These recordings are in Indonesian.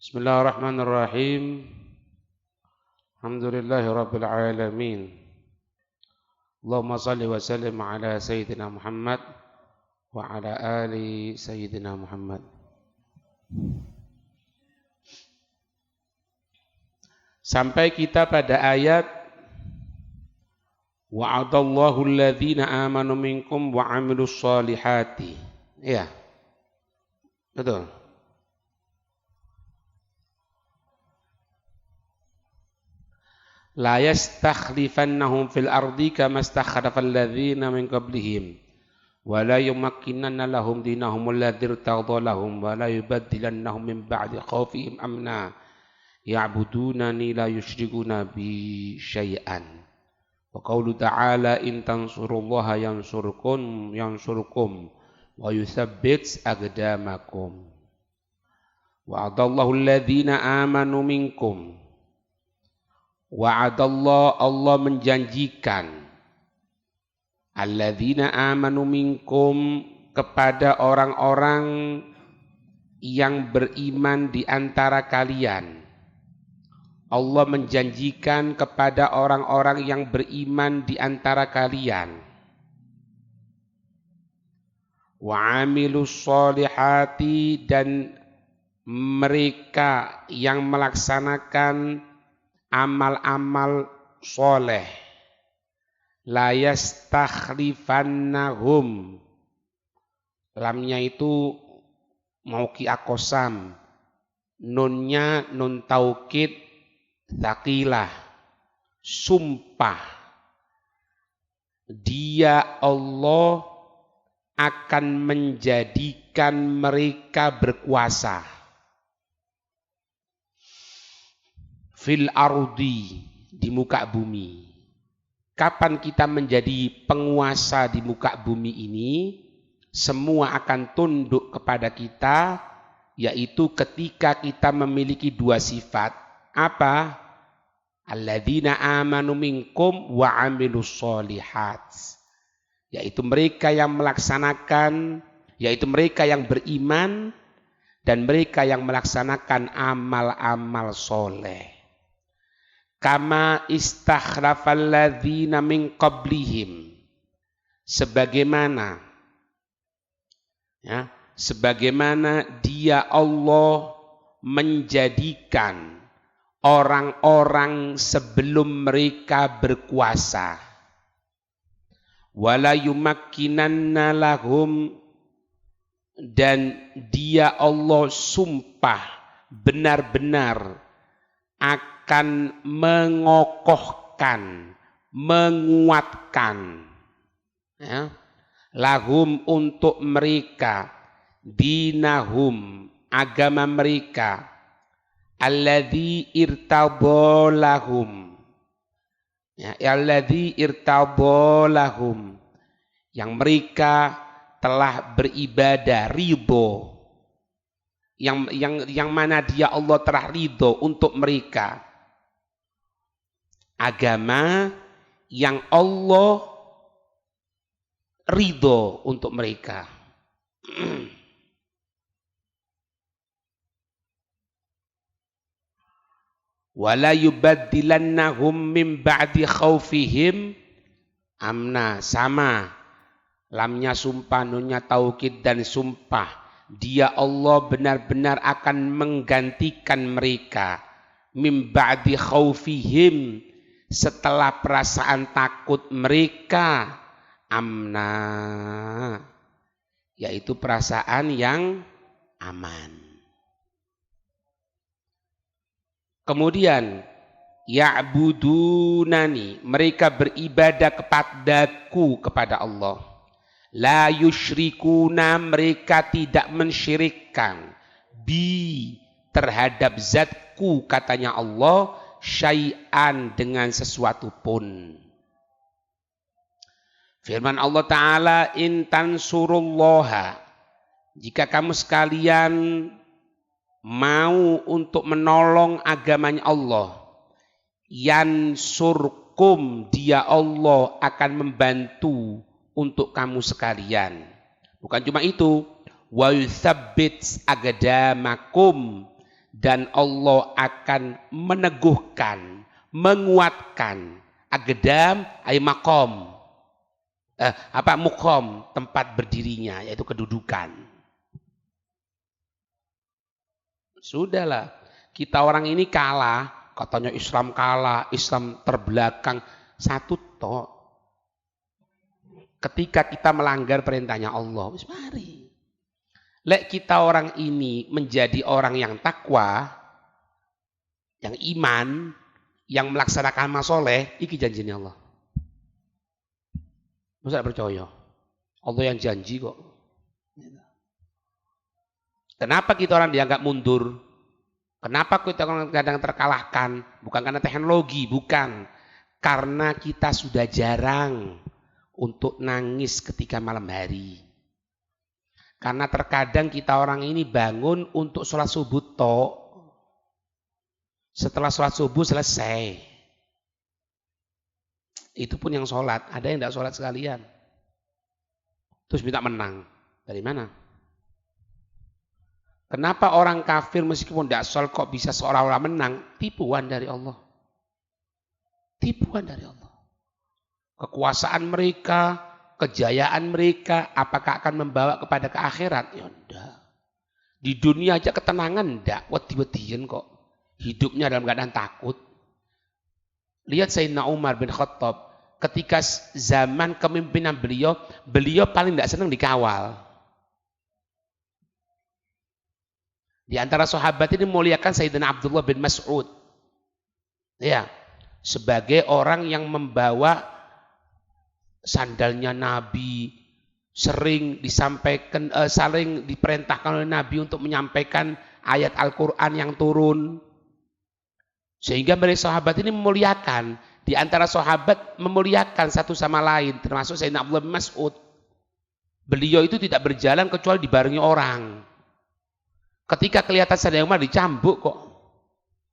Bismillahirrahmanirrahim. Alhamdulillahi rabbil alamin. Allahumma salli wa sallim ala sayyidina Muhammad wa ala ali sayyidina Muhammad. Sampai kita pada ayat wa'adallahu alladhina amanu minkum wa 'amilus solihati. Iya. Betul. La yastakhlifannahum fil ardi kama istakhlafal ladzina min qablihim wa la yumakkinanna lahum dinahum alladzi irtadha lahum wa la yubaddilannahum min ba'di khawfihim amna ya'budunani la yusyrikuna bi syai'an. Wa qaulu ta'ala in tansurullaha yansurkum wa yuthabbit aqdamakum. Wa'adallahu alladhina amanu minkum. Wa'adallah, Allah menjanjikan alladzina amanu minkum, kepada orang-orang yang beriman di antara kalian. Allah menjanjikan kepada orang-orang yang beriman di antara kalian. Wa 'amilus solihati, dan mereka yang melaksanakan amal-amal soleh. La yastakhlifannahum, lamnya itu mauqi aqsam, nunnya nun taukid tsaqilah, sumpah dia Allah akan menjadikan mereka berkuasa fil ardi, di muka bumi. Kapan kita menjadi penguasa di muka bumi ini? Semua akan tunduk kepada kita, yaitu ketika kita memiliki dua sifat. Apa? Alladzina amanu minkum wa 'amilus solihat. Yaitu mereka yang melaksanakan, yaitu mereka yang beriman dan mereka yang melaksanakan amal-amal soleh. Kama istakhlafal ladzina min qablihim, sebagaimana dia Allah menjadikan orang-orang sebelum mereka berkuasa. Wala yumakkinanna lahum, dan dia Allah sumpah benar-benar akan mengokohkan, menguatkan, ya, lahum untuk mereka, dinahum agama mereka, alladzi irtadha lahum, ya, alladzi irtadha lahum, yang mereka telah beribadah ridho, yang mana dia Allah telah ridho untuk mereka. Agama yang Allah ridho untuk mereka. Wala yubaddilannahum min ba'di khawfihim amna, sama. Lamnya sumpah, nunnya taukid dan sumpah. Dia Allah benar-benar akan menggantikan mereka min ba'di khawfihim, setelah perasaan takut mereka, amna, yaitu perasaan yang aman. Kemudian ya'budunani, mereka beribadah kepadaku, kepada Allah. La yusyrikuna, mereka tidak mensyirikkan, bi, terhadap zatku, katanya Allah, syai'an, dengan sesuatu pun. Firman Allah Ta'ala, in tansurullaha, jika kamu sekalian mau untuk menolong agamanya Allah, yansurkum, dia Allah akan membantu untuk kamu sekalian. Bukan cuma itu, wa yutsabbit aqdamakum, dan Allah akan meneguhkan, menguatkan agdam ay makom, mukom, tempat berdirinya, yaitu kedudukan. Sudahlah, kita orang ini kalah, katanya Islam kalah, Islam terbelakang. Satu toh, ketika kita melanggar perintahnya Allah, mari. Lek kita orang ini menjadi orang yang takwa, yang iman, yang melaksanakan amal soleh, iki janjinya Allah. Masa tidak percaya? Allah yang janji kok. Kenapa kita orang dianggap mundur? Kenapa kita orang kadang terkalahkan? Bukan karena teknologi, bukan. Karena kita sudah jarang untuk nangis ketika malam hari. Karena terkadang kita orang ini bangun untuk sholat subuh tok. Setelah sholat subuh selesai. Itu pun yang sholat. Ada yang tidak sholat sekalian. Terus minta menang. Dari mana? Kenapa orang kafir meskipun tidak sholat kok bisa seolah-olah menang? Tipuan dari Allah. Tipuan dari Allah. Kekuasaan mereka, kejayaan mereka, apakah akan membawa kepada ke akhirat? Ya enggak. Di dunia aja ketenangan enggak. Wedi-wedian kok. Hidupnya dalam keadaan takut. Lihat Sayyidina Umar bin Khattab. Ketika zaman kepemimpinan beliau paling tidak senang dikawal. Di antara sahabat ini memuliakan Sayyidina Abdullah bin Mas'ud. Ya, sebagai orang yang membawa sandalnya Nabi, sering disampaikan, saling diperintahkan oleh Nabi untuk menyampaikan ayat Al-Quran yang turun. Sehingga mereka sahabat ini memuliakan. Di antara sahabat memuliakan satu sama lain, termasuk Sayyidina Abdullah bin Mas'ud. Beliau itu tidak berjalan kecuali dibarengi orang. Ketika kelihatan Sayyidina Umar dicambuk kok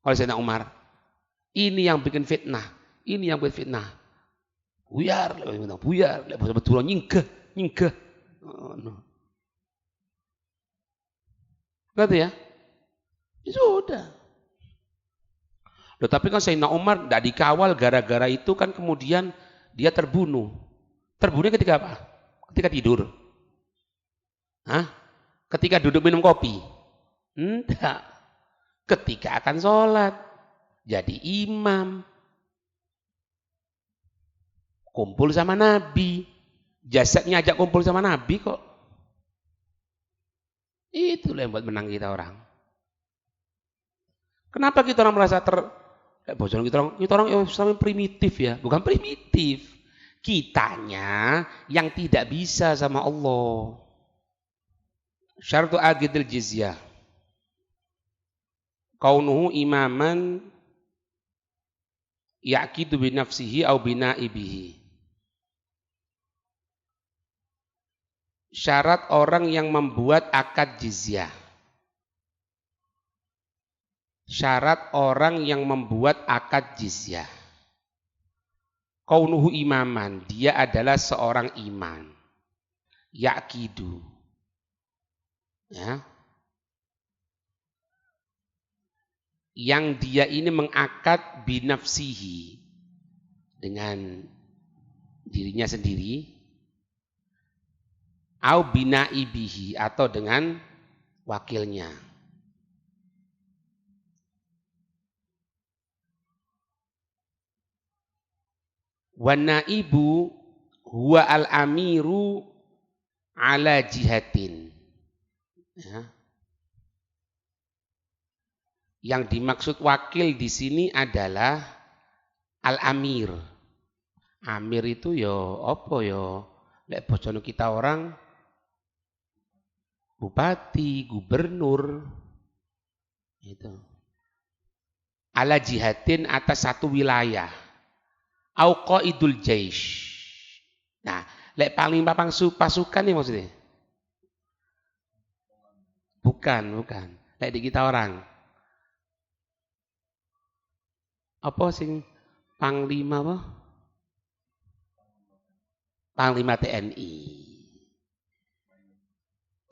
oleh Sayyidina Umar. Ini yang bikin fitnah. Ini yang bikin fitnah. Buyar, betul nyingkeh. Gitu ya? Ya sudah. Loh, tapi kan Sayyidina Umar tidak dikawal gara-gara itu kan kemudian dia terbunuh. Terbunuhnya ketika apa? Ketika tidur. Hah? Ketika duduk minum kopi? Enggak. Ketika akan sholat. Jadi imam. Kumpul sama Nabi. Jasadnya ajak kumpul sama Nabi kok. Itulah yang buat menang kita orang. Kenapa kita orang merasa kita orang Islam primitif ya? Bukan primitif. Kitanya yang tidak bisa sama Allah. Syartu agidil jizyah. Kaunuhu imaman yaqidu binafsihi au binaibihi. Syarat orang yang membuat akad jizyah. Syarat orang yang membuat akad jizyah. Kaunuhu imaman, dia adalah seorang iman. Yaqidu. Ya. Yang dia ini mengakad binafsihi dengan dirinya sendiri, au binaibihi atau dengan wakilnya. Wanaibu huwa al-amiru ala jihatin. Ya. Yang dimaksud wakil di sini adalah al-amir. Amir itu ya apa ya? Lek bocono kita orang bupati, gubernur itu. Ala jihatin atas satu wilayah. Au qaidul jaish. Nah, lek panglima pasukan nih maksudnya. Bukan. Lek di kita orang. Apa sing panglima apa? Panglima TNI.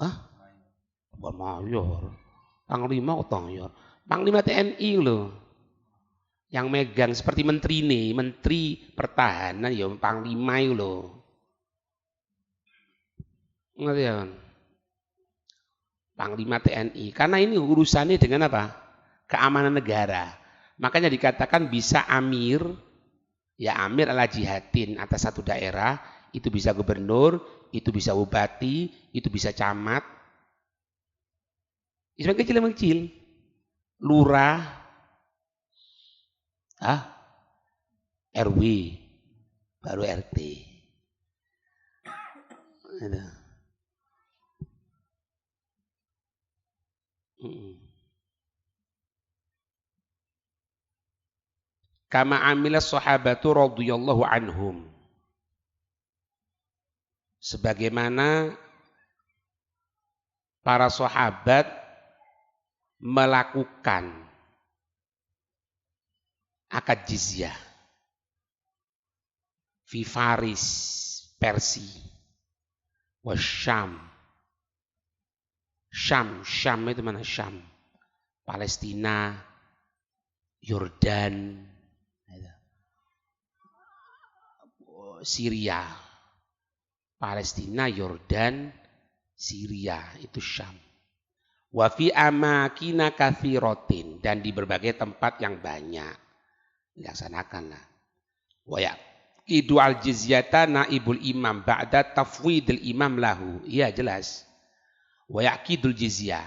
Hah? Mayor. Panglima utang mayor. Panglima TNI loh. Yang megang seperti menteri nih, menteri pertahanan ya panglima itu loh. Ngerti ya kan? Panglima TNI. Karena ini urusannya dengan apa? Keamanan negara. Makanya dikatakan bisa amir, ya amir ala jihadin atas satu daerah, itu bisa gubernur, itu bisa bupati, itu bisa camat. Yang kecil-kecil. Lurah, RW, baru RT. Kama amila sahabatu radhiyallahu anhum. Sebagaimana para sahabat melakukan akad jizyah fi Faris, Persia, wasyam. Syam itu mana Syam? Palestina, Yordan, Syria. Palestina, Yordan, Syria, itu Syam. Wa fi amakina katsiratin, dan di berbagai tempat yang banyak dilaksanakanlah. Wa yaqidu al jizyata naibul imam ba'da tafwidil imam lahu. Iya jelas. Wa yaqidul jizyah,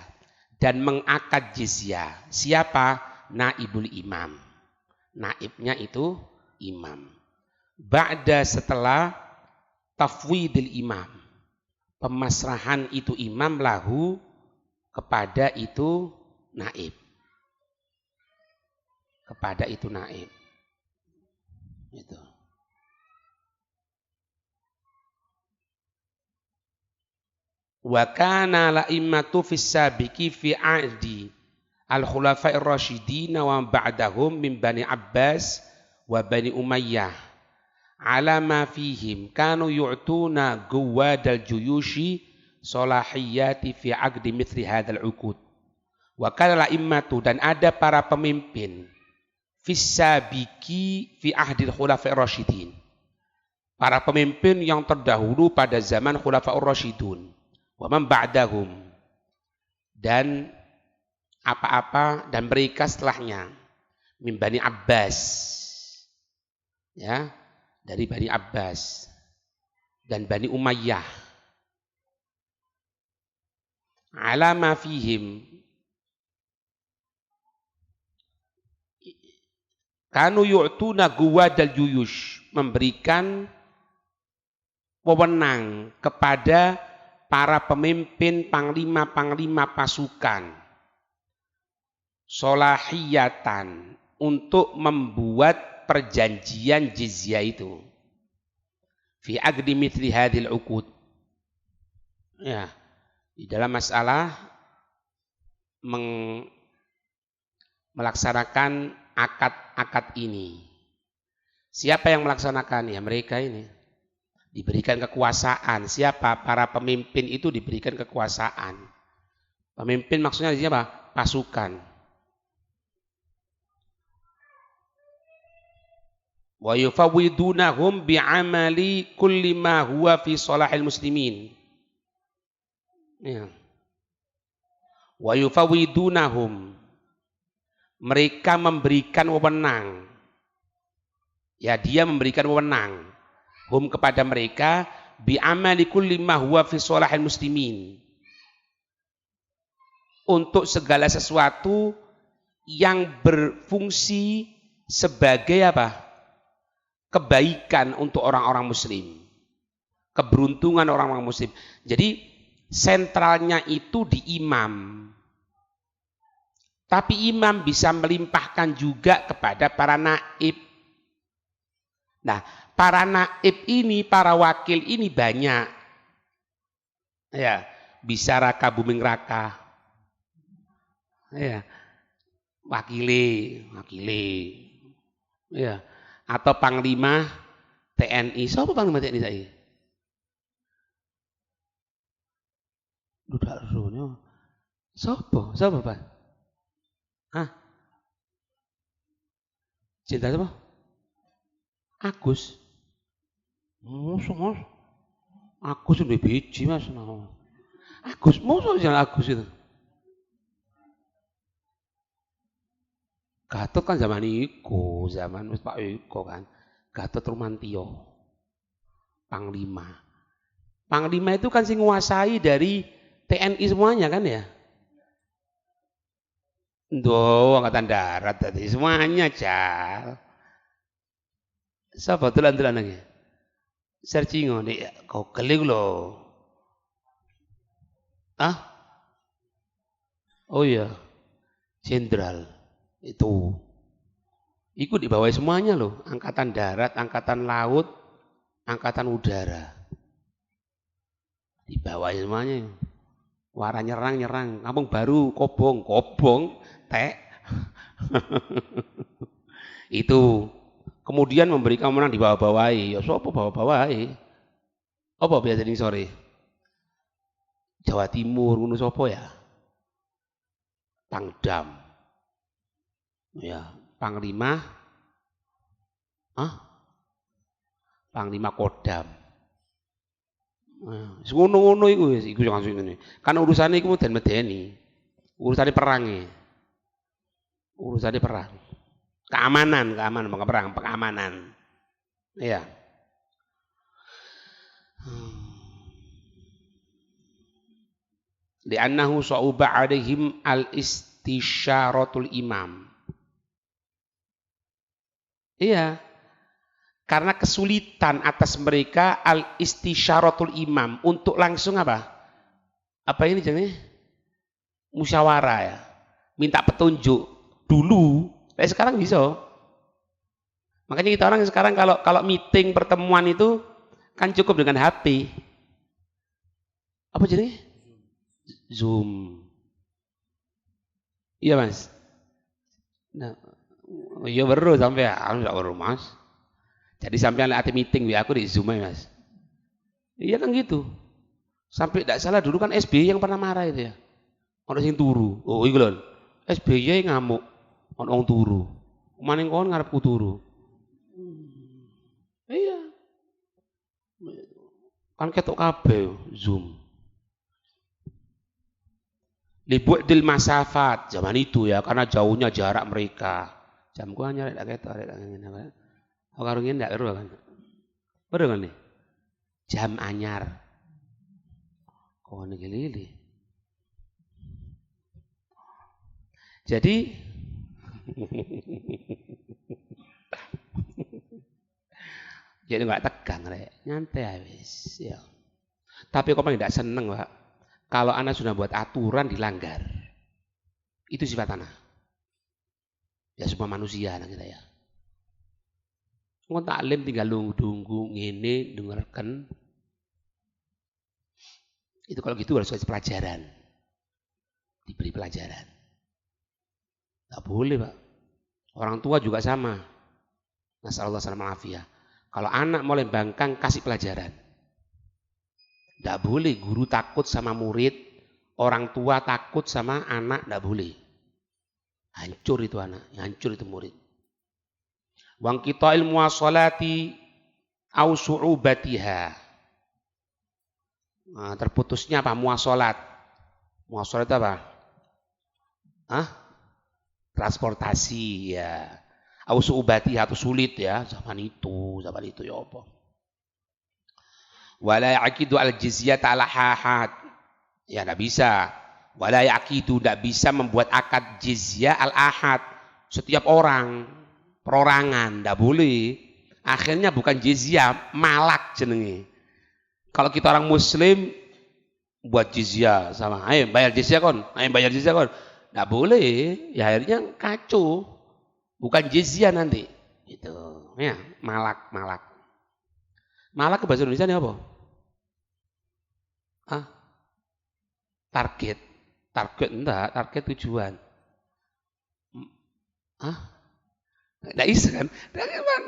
dan mengakad jizyah. Siapa? Naibul imam. Naibnya itu imam. Ba'da, setelah tafwidil imam, pemasrahan itu imam lahu kepada itu naib. Kepada itu naib. Itu. Wa kana la'immatu fis sabiqi fi a'di al-khulafa'ir rasyidin wa ba'dahum min Bani Abbas wa Bani Umayyah ala ma fihim kanu yu'tuna guwadal juyushi salahiyati fi aqdi mithli hadzal uqud. Wa kana la'immatu, dan ada para pemimpin fis sabiqi fi ahdil khulafa'ir rasyidin, para pemimpin yang terdahulu pada zaman khulafa'ur rasyidun, wa man ba'dahum, dan apa-apa dan mereka setelahnya, min Bani Abbas, ya, dari Bani Abbas dan Bani Umayyah, ala ma fihim kanu yu'tuna guwadal juyush, memberikan wewenang kepada para pemimpin panglima-panglima pasukan solahiyatan, untuk membuat perjanjian jizyah itu fi aqdi mithli hadhil uqud, ya, di dalam masalah melaksanakan akad-akad ini. Siapa yang melaksanakan? Ya mereka ini. Diberikan kekuasaan. Siapa? Para pemimpin itu diberikan kekuasaan. Pemimpin maksudnya siapa? Pasukan. Wa yufawwidunahum bi'amali kulli ma huwa fi salahil muslimin. Ya. Wa yufawwidunahum, mereka memberikan wewenang. Ya, dia memberikan wewenang hum kepada mereka bi'amali kulli ma huwa fi salahil muslimin, untuk segala sesuatu yang berfungsi sebagai apa? Kebaikan untuk orang-orang muslim. Keberuntungan orang-orang muslim. Jadi sentralnya itu di imam. Tapi imam bisa melimpahkan juga kepada para naib. Nah, para naib ini, para wakil ini banyak. Ya, bisa raka buming raka. Ya. Wakili. Ya. Atau panglima TNI. Siapa panglima TNI saya? Dudak rono. Siapa Pak? Hah? Jenderal apa? Agus. Musuh mas. Agus udah biji mas. Agus, musuh jangan Agus itu. Gatot kan zaman iku, zaman Pak Iko kan. Gatot Rumantio, Panglima. Panglima itu kan sing nguasai dari TNI semuanya kan ya. Duh, angkatan darat tadi semuanya cal. Siapa tulan-tulan lagi? Searching di kau kelik lo. Ah? Oh iya, jenderal itu. Ikut di bawah semuanya loh, angkatan darat, angkatan laut, angkatan udara. Di bawah semuanya. Wara nyerang, Kampung Baru, Kobong, Tek. Itu. Kemudian memberikan kemenangan di bawah-bawahi. Ya sapa bawah-bawahi? Apa biasa ning sore? Jawa Timur ngono sapa ya? Pangdam. Ya, Panglima. Panglima Kodam. Ngono-ngono iku langsung ngene. Kan urusane iku meden-medeni. Urusane perang e. Urusane perang. Keamanan, bukan perang, keamanan. Iya. Li'annahu sa'uba 'alaihim al-istisyaratul imam. Iya. Karena kesulitan atas mereka al-istisyaratul imam untuk langsung apa? Apa ini jadinya? Musyawarah ya. Minta petunjuk dulu, sekarang bisa. Makanya kita orang sekarang kalau meeting pertemuan itu kan cukup dengan HP. Apa jadinya? Zoom. Iya Mas. Nah, iya baru sampai enggak baru Mas. Jadi sampai lihat meeting aku di Zoom ya Mas. Iya kan gitu. Sampai tidak salah dulu kan SBY yang pernah marah itu ya. Orang sing turu. Oh iku lho. SBY ngamuk. Ono wong turu. Maning kon ngarepku turu. Iya. Kan ketok kabeh Zoom. Libu'dil masafat zaman itu ya karena jauhnya jarak mereka. Jam gua nyarek tak ketok arek ngene. Oh karo ngene ndak ero kan. Bener kan nih? Jam anyar. Kok niki lili. Jadi jadi nggak tegang rek, nyantai wis ya. Tapi kok paling tidak seneng Pak. Kalau anak sudah buat aturan dilanggar. Itu sifat anak. Ya semua manusia anak kita ya. Ngon taklim tinggal nunggu ngene dengarkan. Itu kalau gitu harus kasih pelajaran. Diberi pelajaran. Tidak boleh Pak. Orang tua juga sama. Nasallallahu alaihi wasallam. Kalau anak mulai bangkang kasih pelajaran. Tidak boleh guru takut sama murid, orang tua takut sama anak, tidak boleh. Hancur itu anak, hancur itu murid. Wang kita ilmu muwasalati au su'ubatiha. Nah, terputusnya apa? Muwasalat. Muwasalat itu apa? Transportasi ya. Au su'ubatiha itu sulit ya. Zaman itu ya apa? Wala yaqidu al-jizyata ala hahad. Ya enggak bisa. Wala yaqidu enggak bisa membuat akad jizyah al-ahad. Setiap orang, perorangan enggak boleh. Akhirnya bukan jizyah, malak jenenge. Kalau kita orang muslim buat jizyah sama, ayo bayar jizyah kon. Enggak boleh. Ya akhirnya kacau. Bukan jizyah nanti. Gitu. Ya, malak. Malak ke bahasa Indonesia ini apa? Target enggak, target tujuan. Enggak bisa kan?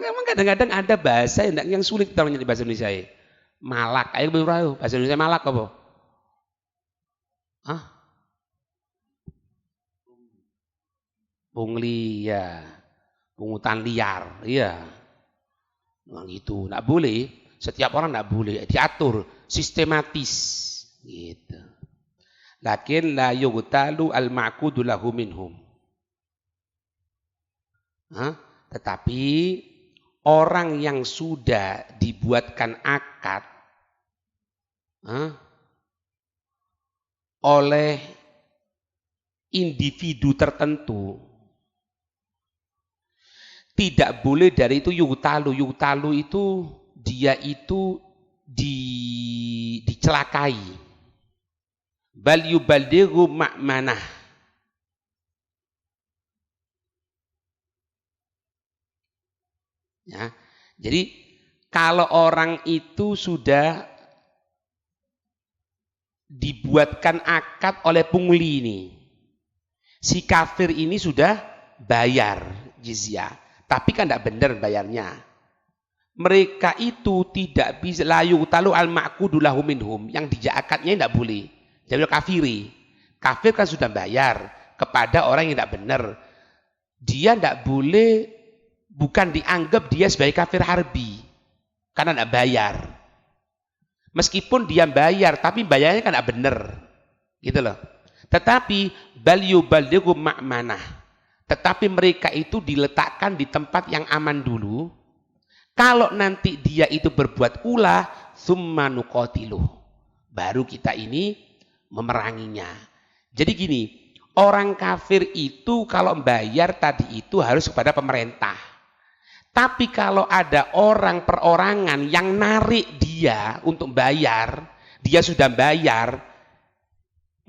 Memang kadang-kadang ada bahasa yang sulit kita di bahasa Indonesia. Malak, ayo bahasa Indonesia malak apa? Pungli ya, pungutan liar, ya. Nah, gitu, nggak boleh. Setiap orang nggak boleh, diatur sistematis, gitu. Lakin la yughtalu al-ma'kudu lahu minhum. Tetapi orang yang sudah dibuatkan akad oleh individu tertentu, tidak boleh dari itu yugtalu. Yugtalu itu dia itu dicelakai. Bal yuballighu ma'manah. Ya. Jadi kalau orang itu sudah dibuatkan akad oleh pungli ini, si kafir ini sudah bayar jizyah. Tapi kan tidak benar bayarnya. Mereka itu tidak bisa layu talu al ma'kudu lahu minhum, yang dijakatnya tidak boleh. Jadi kafiri. Kafir kan sudah bayar kepada orang yang tidak benar. Dia tidak boleh, bukan dianggap dia sebagai kafir harbi karena tidak bayar. Meskipun dia bayar, tapi bayarnya kan tidak benar. Gitu loh. Tetapi bal yuballighu ma'manah. Tetapi mereka itu diletakkan di tempat yang aman dulu. Kalau nanti dia itu berbuat ulah, summa nuqatiluh, baru kita ini memeranginya. Jadi gini, orang kafir itu kalau bayar tadi itu harus kepada pemerintah. Tapi kalau ada orang perorangan yang narik dia untuk bayar, dia sudah bayar,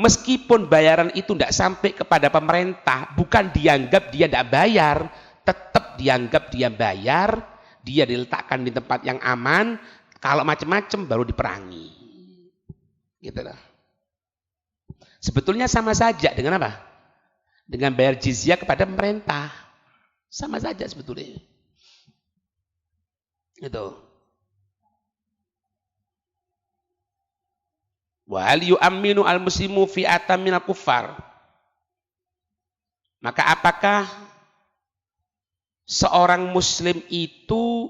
meskipun bayaran itu tidak sampai kepada pemerintah, bukan dianggap dia tidak bayar, tetap dianggap dia bayar, dia diletakkan di tempat yang aman, kalau macam-macam baru diperangi. Gitu loh. Sebetulnya sama saja dengan apa? Dengan bayar jizyah kepada pemerintah. Sama saja sebetulnya. Gitu. Wa hal yu'amminu al-muslimu fi atamil kuffar. Maka apakah seorang muslim itu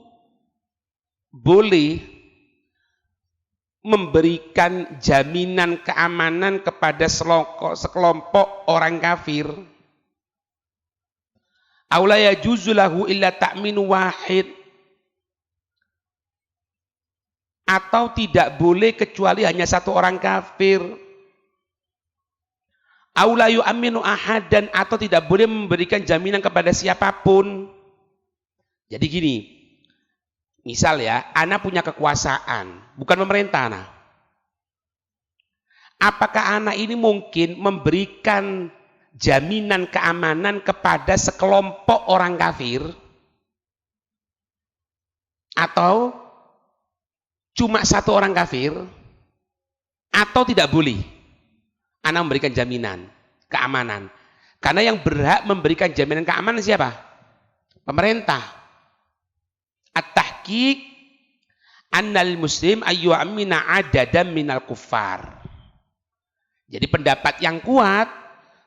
boleh memberikan jaminan keamanan kepada sekelompok orang kafir? Aula yajuzu lahu illa ta'minu wahid, atau tidak boleh kecuali hanya satu orang kafir? Aula yu'aminu ahadan, atau tidak boleh memberikan jaminan kepada siapapun? Jadi gini, misal ya, ana punya kekuasaan, bukan pemerintah ana. Apakah ana ini mungkin memberikan jaminan keamanan kepada sekelompok orang kafir? Atau cuma satu orang kafir? Atau tidak boleh ana memberikan jaminan keamanan? Karena yang berhak memberikan jaminan keamanan siapa? Pemerintah. At-tahqiq annal muslim ayyu'amina adadan minal kuffar. Jadi pendapat yang kuat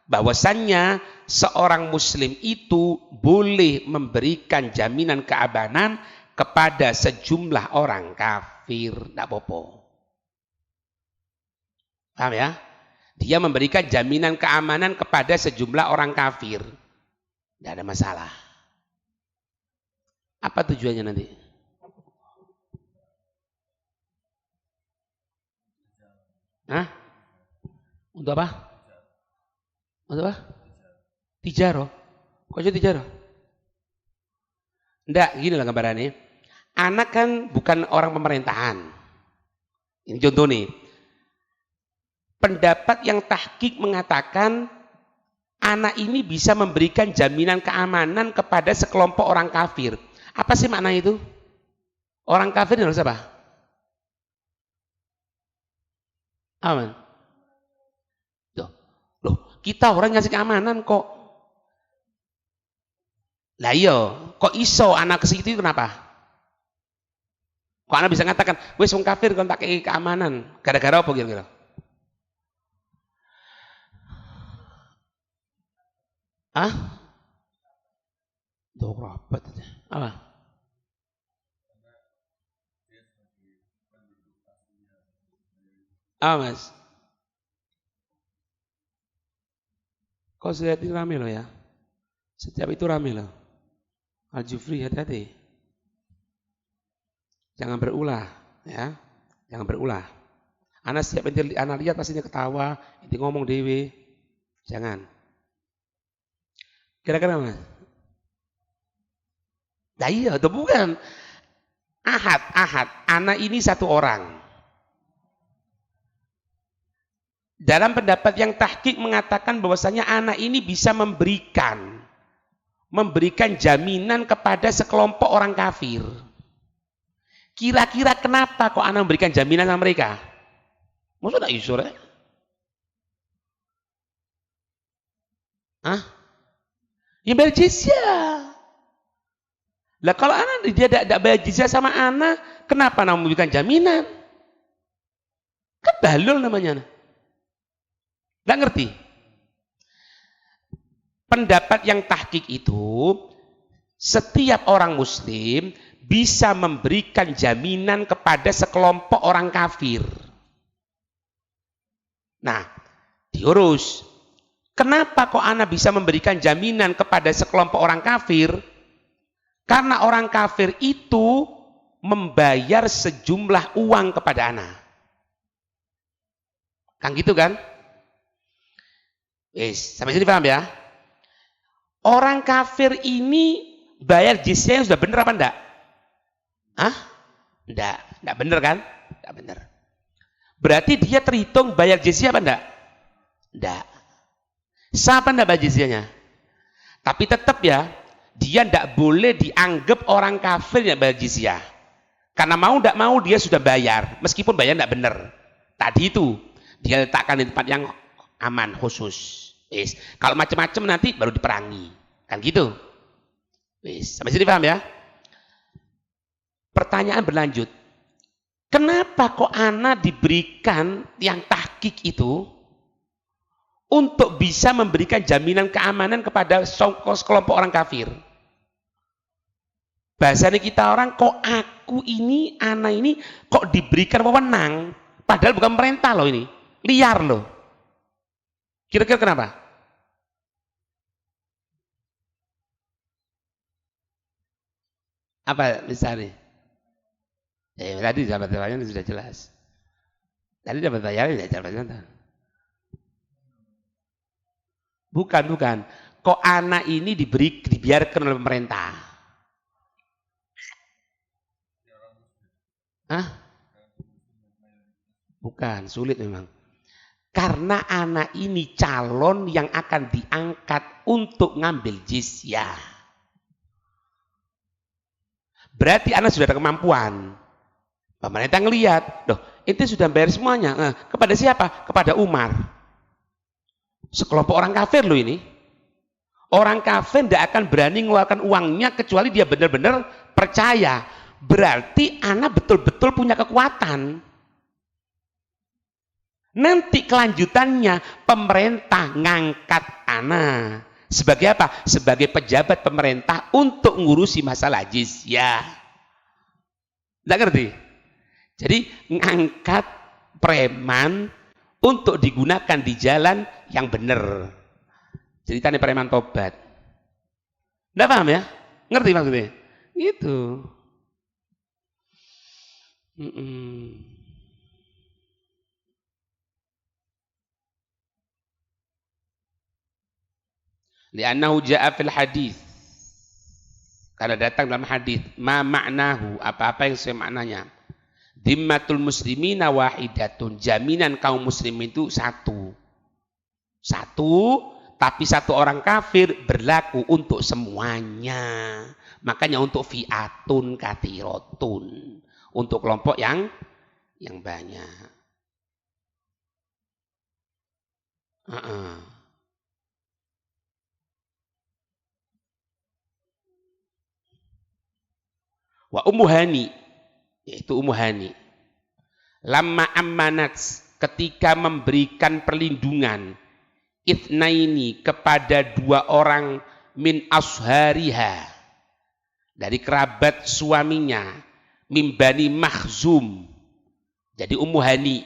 bahwasannya seorang muslim itu boleh memberikan jaminan keamanan kepada sejumlah orang kafir, tidak apa-apa. Paham ya? Dia memberikan jaminan keamanan kepada sejumlah orang kafir, tidak ada masalah. Apa tujuannya nanti? Hah? Untuk apa? Untuk apa? Tijaro. Kok jadi tijaro? Enggak, gini lah gambarannya. Anak kan bukan orang pemerintahan. Ini contoh nih. Pendapat yang tahqiq mengatakan anak ini bisa memberikan jaminan keamanan kepada sekelompok orang kafir. Apa sih makna itu? Orang kafir harus apa? Aman. Loh, kita orang ngasih keamanan kok. Lah iya, kok iso anak ke situ kenapa? Kok anak bisa ngatakan, wes wong kafir kon tak kei keamanan. Gara-gara apa kira-kira? Hah? Tuh rapat. Apa? Mas? Kau lihat ini rame loh ya. Setiap itu rame loh. Al-Jufri, hati-hati. Jangan berulah, ya. Jangan berulah. Anak setiap anak lihat pastinya ketawa, inti ngomong dewe. Jangan. Kira-kira Mas? Nah iya, itu bukan. Ahad. Anak ini satu orang. Dalam pendapat yang tahqiq mengatakan bahwasanya anak ini bisa memberikan jaminan kepada sekelompok orang kafir. Kira-kira kenapa kok anak memberikan jaminan sama mereka? Maksudnya isur ya? Hah? Ya bayar jizyah. Lah kalau anak dia tidak bayar jizyah sama anak, kenapa anak memberikan jaminan? Kan balul namanya. Nggak ngerti? Pendapat yang tahqiq itu, setiap orang muslim bisa memberikan jaminan kepada sekelompok orang kafir. Nah, diurus. Kenapa kok anak bisa memberikan jaminan kepada sekelompok orang kafir? Karena orang kafir itu membayar sejumlah uang kepada anak. Kan gitu kan? Sampai sini paham ya? Orang kafir ini bayar jizyah sudah benar apa enggak? Enggak benar kan? Enggak benar. Berarti dia terhitung bayar jizyah apa enggak? Enggak. Siapa enggak bayar jizyahnya? Tapi tetap ya, dia enggak boleh dianggap orang kafir yang bayar jizyah. Karena mau enggak mau dia sudah bayar, meskipun bayar enggak benar. Tadi itu dia letakkan di tempat yang aman khusus. Kalau macam-macam nanti baru diperangi. Kan gitu. Sampai sini paham ya? Pertanyaan berlanjut. Kenapa kok anak diberikan yang tahqiq itu untuk bisa memberikan jaminan keamanan kepada sekelompok orang kafir? Bahasanya kita orang, kok aku ini, anak ini kok diberikan wewenang, padahal bukan pemerintah loh ini, liar loh. Kira-kira kenapa? Apa misalnya? Tadi jabat bayaran sudah jelas. Tadi jabat bayaran ya jabat bayaran. Bukan. Kok anak ini dibiarkan oleh pemerintah? Bukan, sulit memang. Karena anak ini calon yang akan diangkat untuk ngambil jizyah. Berarti anak sudah ada kemampuan. Pemerintah ngelihat, loh, itu sudah bayar semuanya. Kepada siapa? Kepada Umar. Sekelompok orang kafir loh ini. Orang kafir tidak akan berani mengeluarkan uangnya kecuali dia benar-benar percaya. Berarti anak betul-betul punya kekuatan. Nanti kelanjutannya pemerintah ngangkat anak. Sebagai apa? Sebagai pejabat pemerintah untuk ngurusi masalah jizyah. Tidak ngerti? Jadi ngangkat preman untuk digunakan di jalan yang benar. Ceritanya preman tobat. Tidak paham ya? Ngerti maksudnya? Gitu. Li'annahu ja'a fil hadis. Karena datang dalam hadis, ma ma'nahu, apa-apa yang sesuai maknanya. Dimmatul muslimina wahidatun, jaminan kaum muslim itu satu. Tapi satu orang kafir berlaku untuk semuanya. Makanya untuk fi'atun kathirotun, untuk kelompok yang banyak. Wa Ummu Hani, yaitu Ummu Hani, lamma ammanat, ketika memberikan perlindungan, itsnaini, kepada dua orang, min ashariha, dari kerabat suaminya, min Bani Makhzum. Jadi Ummu Hani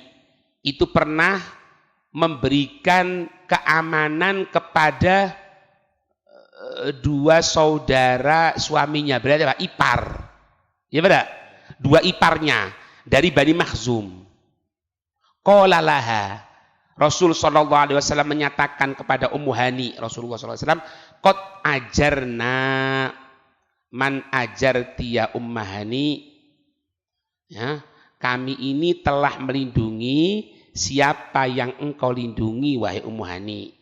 itu pernah memberikan keamanan kepada dua saudara suaminya, berarti apa? Ipar. Ya benar? Dua iparnya dari Bani Makhzum. Qala laha, Rasul sallallahu alaihi wasallam menyatakan kepada Ummu Hani, Rasulullah sallallahu alaihi wasallam, qad ajarna man ajarti ya Ummu Hani. Ya, kami ini telah melindungi siapa yang engkau lindungi wahai Ummu Hani.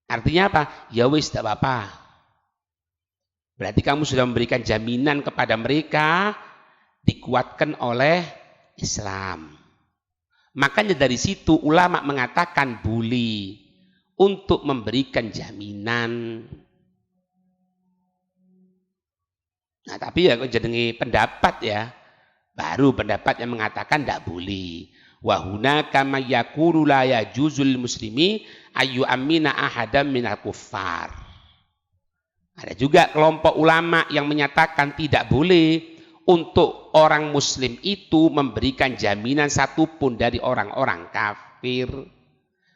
Artinya apa? Ya wis tidak apa-apa. Berarti kamu sudah memberikan jaminan kepada mereka, dikuatkan oleh Islam. Makanya dari situ ulama mengatakan boleh untuk memberikan jaminan. Nah tapi ya jenenge pendapat ya, baru pendapat yang mengatakan tidak boleh. Wahuna kama yakulu la yajuzul muslimi ayu amina ahadam minal kuffar. Ada juga kelompok ulama yang menyatakan tidak boleh untuk orang muslim itu memberikan jaminan satupun dari orang-orang kafir.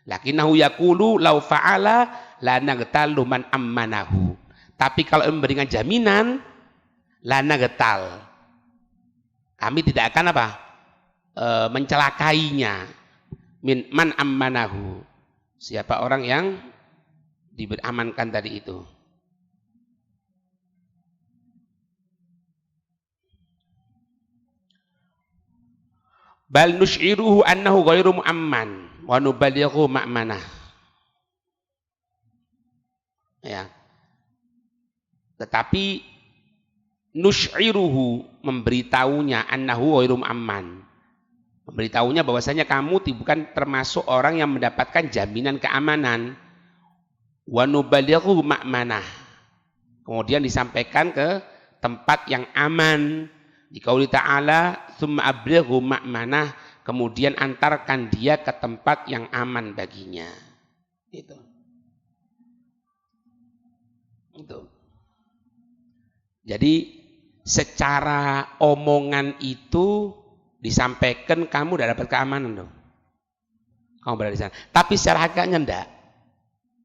Lakinnahu yaqulu law fa'ala la nagtalu man ammanahu. Tapi kalau memberikan jaminan la nagtal, kami tidak akan apa? Mencelakainya. Min man ammanahu. Siapa orang yang diamankan tadi itu. Bal nush'iruhu annahu ghairu mu'amman wa nubalighu ma'manah. Ya. Tetapi nush'iruhu memberitahunya annahu ghairu mu'amman. Memberitahunya bahwasanya kamu bukan termasuk orang yang mendapatkan jaminan keamanan. Wa nubalighu ma'manah. Kemudian disampaikan ke tempat yang aman. Di qauli ta'ala tsumma ablighu ma'manah, kemudian antarkan dia ke tempat yang aman baginya. Itu. Jadi secara omongan itu disampaikan kamu udah dapat keamanan dong. Kamu berada di sana. Tapi secara hakikatnya enggak.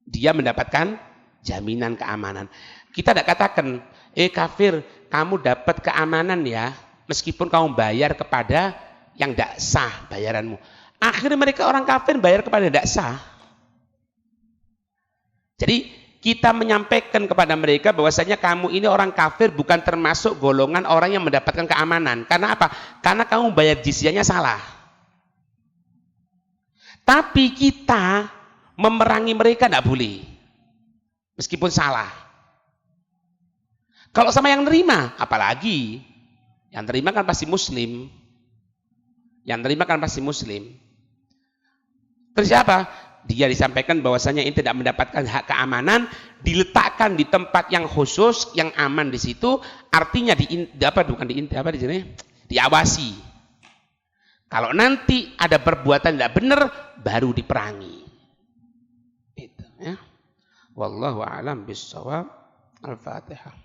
Dia mendapatkan jaminan keamanan. Kita tidak katakan, kafir, kamu dapat keamanan ya, meskipun kamu bayar kepada yang tidak sah bayaranmu. Akhirnya mereka orang kafir bayar kepada yang tidak sah. Jadi kita menyampaikan kepada mereka bahwasanya kamu ini orang kafir bukan termasuk golongan orang yang mendapatkan keamanan. Karena apa? Karena kamu bayar jizyahnya salah. Tapi kita memerangi mereka tidak boleh. Meskipun salah. Kalau sama yang nerima, apalagi yang terima kan pasti muslim. Yang terima kan pasti muslim. Terus apa? Dia disampaikan bahwasanya ini tidak mendapatkan hak keamanan, diletakkan di tempat yang khusus, yang aman di situ, artinya diawasi. Kalau nanti ada perbuatan tidak benar, baru diperangi. Itu ya. Wallahu a'lam bishawab. Al-Fatihah.